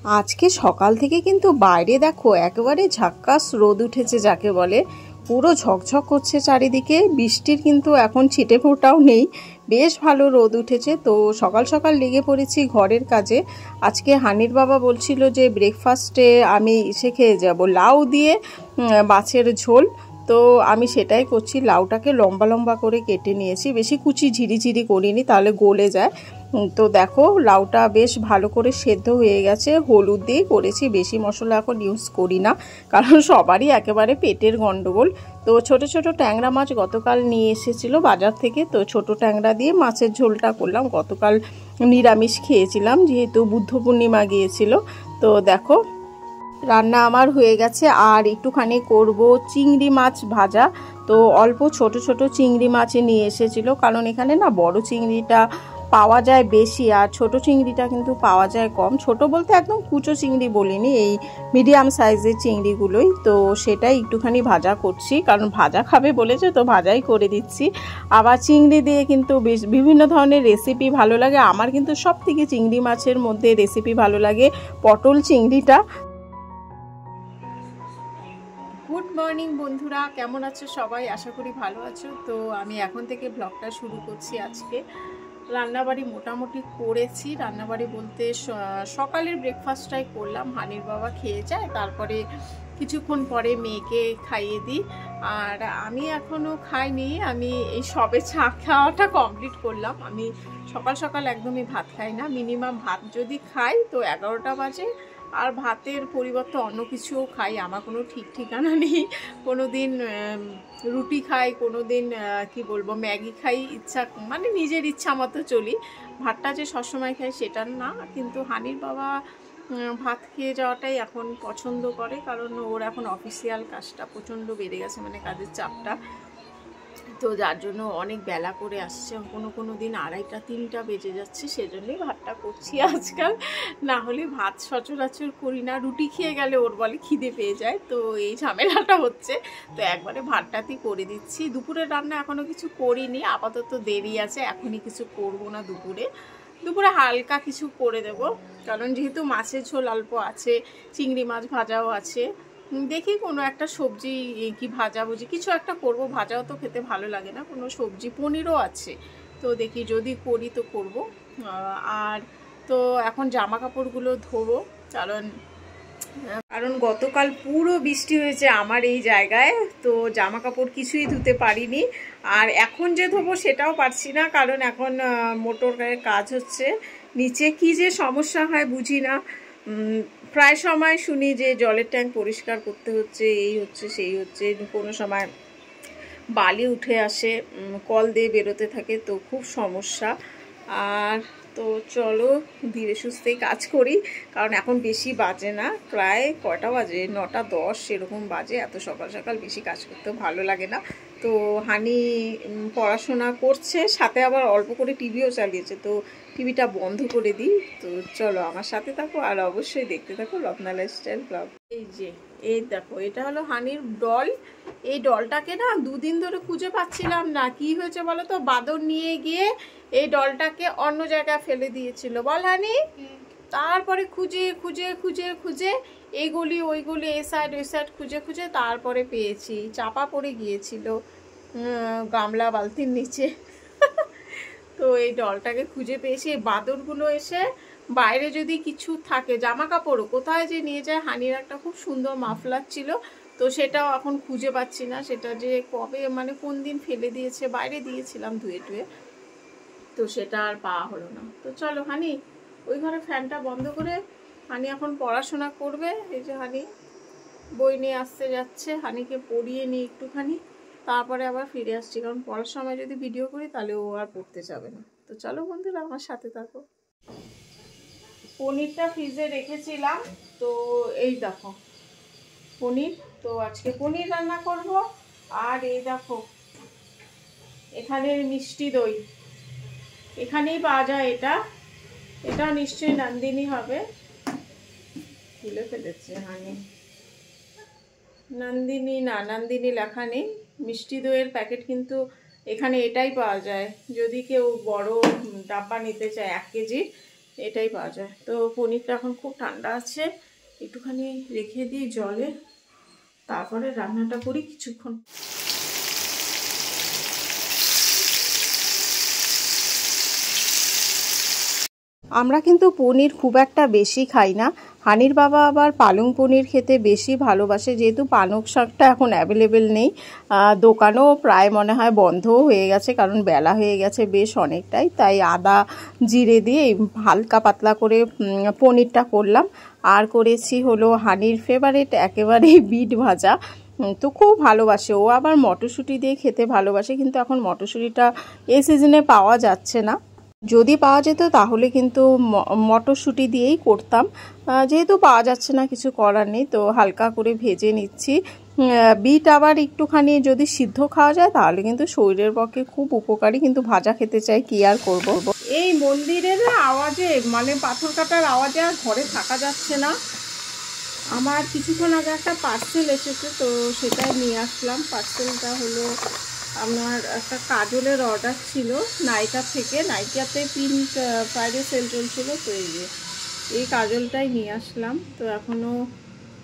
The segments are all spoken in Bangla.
আজকে সকাল থেকে কিন্তু বাইরে দেখো একেবারে ঝাক্কাস রোদ উঠেছে যাকে বলে, পুরো ঝকঝক করছে চারিদিকে। বৃষ্টির কিন্তু এখন ছিটে ফোঁটাও নেই, বেশ ভালো রোদ উঠেছে। তো সকাল সকাল লেগে পড়েছি ঘরের কাজে। আজকে হানির বাবা বলছিল যে ব্রেকফাস্টে আমি খেয়ে যাব লাউ দিয়ে মাছের ঝোল। তো আমি সেটাই করছি, লাউটাকে লম্বা লম্বা করে কেটে নিয়েছি, বেশি কুচি ঝিরিঝিরি করিনি তাহলে গলে যায়। তো দেখো লাউটা বেশ ভালো করে সেদ্ধ হয়ে গেছে, হলুদ দিয়ে করেছি, বেশি মশলা এখন ইউজ করি না কারণ সবারই একেবারে পেটের গন্ডগোল। তো ছোট ছোট ট্যাংরা মাছ গতকাল নিয়ে এসেছিল বাজার থেকে, তো ছোট ট্যাংরা দিয়ে মাছের ঝোলটা করলাম। গতকাল নিরামিষ খেয়েছিলাম যেহেতু বুদ্ধ পূর্ণিমা গিয়েছিল। তো দেখো রান্না আমার হয়ে গেছে, আর একটুখানি করব চিংড়ি মাছ ভাজা। তো অল্প ছোট ছোট চিংড়ি মাছ নিয়ে এসেছিল, কারণ এখানে না বড় চিংড়িটা পাওয়া যায় বেশি আর ছোট চিংড়িটা কিন্তু পাওয়া যায় কম। ছোট বলতে একদম কুচো চিংড়ি বলিনি, এই মিডিয়াম সাইজের চিংড়িগুলোই। তো সেটাই একটুখানি ভাজা করছি, কারণ ভাজা খাবে বলেছে তো ভাজাই করে দিচ্ছি। আবার চিংড়ি দিয়ে কিন্তু বিভিন্ন ধরনের রেসিপি ভালো লাগে আমার, কিন্তু সব থেকে চিংড়ি মাছের মধ্যে রেসিপি ভালো লাগে পটল চিংড়িটা। গুড মর্নিং বন্ধুরা, কেমন আছো সবাই? আশা করি ভালো আছো। তো আমি এখন থেকে ব্লগটা শুরু করছি। আজকে রান্নাবাড়ি মোটামুটি করেছি, রান্নাবাড়ি বলতে সকালের ব্রেকফাস্টটাই করলাম, হানির বাবা খেয়ে যায়, তারপরে কিছুক্ষণ পরে মেয়েকে খাইয়ে দিই। আর আমি এখনও খাইনি, আমি এই সবে চা খাওয়াটা কমপ্লিট করলাম। আমি সকাল সকাল একদমই ভাত খাই না, মিনিমাম ভাত যদি খাই তো 11টা বাজে। আর ভাতের পরিবর্তে অন্য কিছুও খাই, আমার কোনো ঠিক ঠিকানা নেই। কোনো দিন রুটি খাই, কোনো দিন কি বলবো ম্যাগি খাই, ইচ্ছা মানে নিজের ইচ্ছা মতো চলি। ভাতটা যে সবসময় খাই সেটা না, কিন্তু হানির বাবা ভাত খেয়ে যাওয়াটাই এখন পছন্দ করে, কারণ ওর এখন অফিসিয়াল কাজটা প্রচণ্ড বেড়ে গেছে, মানে কাজের চাপটা। তো যার জন্য অনেক বেলা করে আসছে, কোনো দিন 2:30 3টা বেজে যাচ্ছে, সেজন্যই ভাতটা করছি আজকাল। না হলে ভাত সচরাচর করি না, রুটি খেয়ে গেলে ওর বলে খিদে পেয়ে যায়, তো এই ঝামেলাটা হচ্ছে। তো একবারে ভাতটাতেই করে দিচ্ছি। দুপুরের রান্না এখনও কিছু করিনি, আপাতত দেরি আছে, এখনই কিছু করব না। দুপুরে হালকা কিছু করে দেব, কারণ যেহেতু মাছের ঝোল অল্প আছে, চিংড়ি মাছ ভাজাও আছে। দেখি কোনো একটা সবজি কি ভাজাভুজি কিছু একটা করব, ভাজাও তো খেতে ভালো লাগে না, কোনো সবজি, পনিরও আছে, তো দেখি যদি করি তো করব। আর তো এখন জামা কাপড়গুলো ধোবো, কারণ গতকাল পুরো বৃষ্টি হয়েছে আমার এই জায়গায়, তো জামা কাপড় কিছুই ধুতে পারিনি। আর এখন যে ধোবো সেটাও পারছি না, কারণ এখন মোটর গাড়ির কাজ হচ্ছে নিচে, কি যে সমস্যা হয় বুঝি না। প্রায় সময় শুনি যে জলের ট্যাঙ্ক পরিষ্কার করতে হচ্ছে, এই হচ্ছে সেই হচ্ছে, কোনো সময় বালি উঠে আসে, কল দিয়ে বেরোতে থাকে, তো খুব সমস্যা। আর তো চলো ধীরে সুস্থেই কাজ করি, কারণ এখন বেশি বাজে না, প্রায় কয়টা বাজে 9টা 10 এরকম বাজে। এত সকাল সকাল বেশি কাজ করতেও ভালো লাগে না। তো হানি পড়াশোনা করছে, সাথে আবার অল্প করে টিভিও চালিয়েছে, তো টিভিটা বন্ধ করে দিই। তো চলো আমার সাথে থাকো, আর অবশ্যই দেখতে থাকো রত্না লাইফস্টাইল ব্লগ। এই দেখো এটা হলো হানির ডল। এই ডলটাকে না 2 দিন ধরে খুঁজে পাচ্ছিলাম না, কি হয়েছে বলো তো, বাদর নিয়ে গিয়ে এই ডলটাকে অন্য জায়গায় ফেলে দিয়েছিল, বল হানি। তারপরে খুঁজে খুঁজে খুঁজে খুঁজে এই গলি ওই গলি, এই সাইড ওই সাইড খুঁজে খুঁজে তারপরে পেয়েছি, চাপা পড়ে গিয়েছিল গামলা বালতির নিচে। তো এই ডলটাকে খুঁজে পেয়েছি। এই বাদরগুলো এসে বাইরে যদি কিছু থাকে, জামা কাপড়ও কোথায় যে নিয়ে যায়। হানির একটা খুব সুন্দর মাফলার ছিল, তো সেটাও এখন খুঁজে পাচ্ছি না, সেটা যে কবে মানে কোন দিন ফেলে দিয়েছে, বাইরে দিয়েছিলাম ধুয়ে টুয়ে, তো সেটা আর পাওয়া হলো না। তো চলো হানি ওই ঘরে ফ্যানটা বন্ধ করে, হানি এখন পড়াশোনা করবে। এই যে হানি বই নিয়ে আসতে যাচ্ছে, হানিকে পড়িয়ে নিই একটুখানি, তারপরে আবার ফিরে আসছি, কারণ পড়ার সময় যদি ভিডিও করি তাহলে ও আর পড়তে যাবে না। তো চলো বন্ধুরা আমার সাথে থাকো। পনিরটা ফ্রিজে রেখেছিলাম, তো এই দেখো পনির, তো আজকে পনির রান্না করব। আর এই দেখো এখানে মিষ্টি দই, এখানেই পাওয়া যায়, এটা নিশ্চয়ই নন্দিনী হবে, ভুলে ফেলেছে হানি। নন্দিনী না, নন্দিনী লেখা নেই। মিষ্টি দইয়ের প্যাকেট কিন্তু এখানে এটাই পাওয়া যায়, যদি কেউ বড় ডাব্বা নিতে চায় 1 কেজি, এটাই পাওয়া যায়। তো পনিরটা এখন খুব ঠান্ডা আছে, একটুখানি রেখে দিই জলে, তারপরে রান্নাটা করি কিছুক্ষণ। আমরা কিন্তু পনির খুব একটা বেশি খাই না। হানির বাবা আবার পালং পনির খেতে বেশি ভালোবাসে, যেহেতু পালং শাকটা এখন অ্যাভেলেবেল নেই, দোকানও প্রায় মনে হয় বন্ধও হয়ে গেছে, কারণ বেলা হয়ে গেছে বেশ অনেকটাই। তাই আদা জিরে দিয়ে হালকা পাতলা করে পনিরটা করলাম। আর করেছি হলো হানির ফেভারিট একেবারেই বিট ভাজা, তো খুব ভালোবাসে ও, আবার মটরশুঁটি দিয়ে খেতে ভালোবাসে, কিন্তু এখন মটরশুঁটিটা এই সিজনে পাওয়া যাচ্ছে না। যদি পাওয়া যেত তাহলে কিন্তু মটরশুঁটি দিয়েই করতাম, যেহেতু পাওয়া যাচ্ছে না কিছু করার নেই। তো হালকা করে ভেজে নিচ্ছি। বিট আবার একটুখানি যদি সিদ্ধ খাওয়া যায় তাহলে কিন্তু শরীরের পক্ষে খুব উপকারী, কিন্তু ভাজা খেতে চাই, কি আর করব। এই মন্দিরের আওয়াজে মানে পাথর কাটার আওয়াজে আর ঘরে থাকা যাচ্ছে না। আমার কিছুক্ষণ আগে একটা পার্সেল এসেছে, তো সেটাই নিয়ে আসলাম। পার্সেলটা হলো আমার একটা কাজলের অর্ডার ছিল নাইকা থেকে, নাইকাতে পিঙ্ক ফ্রাইডে সেল চলছিল, তো এই কাজলটাই নিয়ে আসলাম। তো এখনও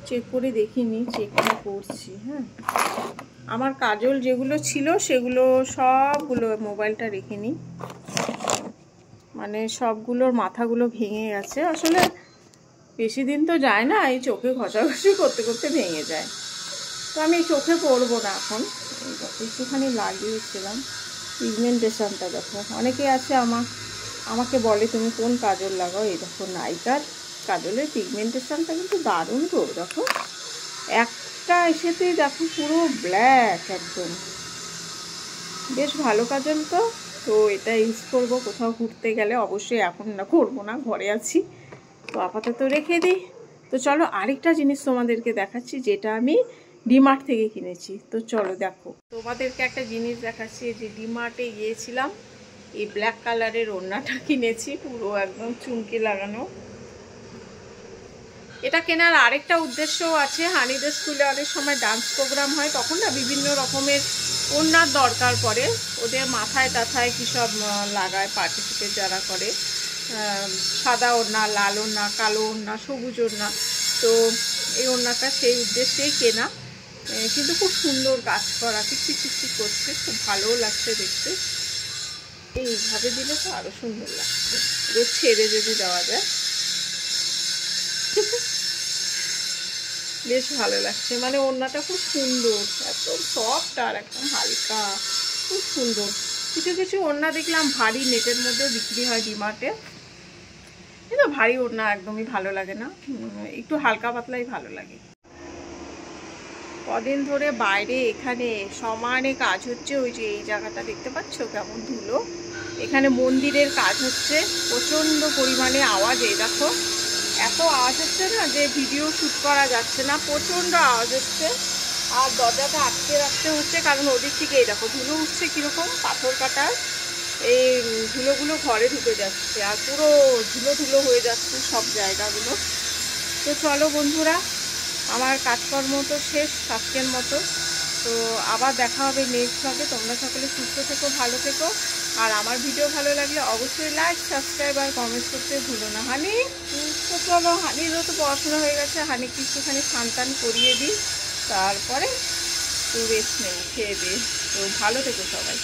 চেক করে দেখিনি, চেকটা করছি। হ্যাঁ, আমার কাজল যেগুলো ছিল সেগুলো সবগুলো মোবাইলটা রেখে নিই, মানে সবগুলোর মাথাগুলো ভেঙে গেছে। আসলে বেশি দিন তো যায় না, এই চোখে ঘষাঘষি করতে করতে ভেঙে যায়। তো আমি চোখে পরবো না এখন, একটুখানি লাগিয়েছিলাম। পিগমেন্টেশনটা দেখো, অনেকে আছে আমাকে বলে তুমি কোন কাজল লাগাও, এই দেখো নাইকার কাজলের পিগমেন্টেশনটা কিন্তু দারুণ। তো দেখো একটা এসেতেই দেখো পুরো ব্ল্যাক একদম, বেশ ভালো কাজল। তো এটা ইউজ করবো কোথাও ঘুরতে গেলে, অবশ্যই এখন না করবো না, ঘরে আছি, তো আপাতত রেখে দিই। তো চলো আরেকটা জিনিস তোমাদেরকে দেখাচ্ছি, যেটা আমি ডিমার্ট থেকে কিনেছি। তো চলো দেখো, তোমাদেরকে একটা জিনিস দেখাচ্ছি। যে ডিমার্টে গিয়েছিলাম, এই ব্ল্যাক কালারের ওড়নাটা কিনেছি, পুরো একদম চুমকি লাগানো। এটা কেনার আরেকটা উদ্দেশ্যও আছে, হানিদের স্কুলে অনেক সময় ডান্স প্রোগ্রাম হয়, তখন না বিভিন্ন রকমের ওড়নার দরকার পড়ে, ওদের মাথায় টাথায় কী সব লাগায় পার্টিসিপেট যারা করে, সাদা ওড়না, লাল ওড়না, কালো ওড়না, সবুজ ওড়না। তো এই ওড়নাটা সেই উদ্দেশ্যেই কেনা, কিন্তু খুব সুন্দর কাজ করা, চিকচিক চিকচিক করছে, খুব ভালোও লাগছে দেখতে। এইভাবে দিলে তো আরও সুন্দর লাগছে, রোদ ছেড়ে যদি দেওয়া যায় বেশ ভালো লাগছে। মানে ওড়নাটা খুব সুন্দর, একদম সফট আর একদম হালকা, খুব সুন্দর। কিছু কিছু ওড়না দেখলাম ভারী, নেটের মধ্যেও বিক্রি হয় ডিমার্টে, কিন্তু ভারী ওড়না একদমই ভালো লাগে না, একটু হালকা পাতলাই ভালো লাগে। কদিন ধরে বাইরে এখানে সমানে কাজ হচ্ছে, ওই যে এই জায়গাটা দেখতে পাচ্ছ কেমন ধুলো, এখানে মন্দিরের কাজ হচ্ছে, প্রচণ্ড পরিমাণে আওয়াজ। এই দেখো এত আওয়াজ হচ্ছে না যে ভিডিও শ্যুট করা যাচ্ছে না, প্রচণ্ড আওয়াজ হচ্ছে। আর দরজাটা আটকে রাখতে হচ্ছে, কারণ ওদিক থেকে এই দেখো ধুলো উঠছে কীরকম, পাথর কাটার এই ধুলোগুলো ঘরে ঢুকে যাচ্ছে, আর পুরো ধুলো ধুলো হয়ে যাচ্ছে সব জায়গাগুলো। তো চলো বন্ধুরা, আমার কাজকর্ম তো শেষ আজকের মতো। তো আবার দেখা হবে নেক্সট ব্লগে। তোমরা সকলে সুস্থ থেকো, ভালো থেকো, আর আমার ভিডিও ভালো লাগলে অবশ্যই লাইক, সাবস্ক্রাইব আর কমেন্টস করতে ভুলো না। হানি, তো চলো, হানিরও তো পড়াশোনা হয়ে গেছে, হানিকে একটুখানি স্নান করিয়ে দিই, তারপরে একটু রেস্ট নেব, খেয়ে দিই। তো ভালো থেকো সবাই।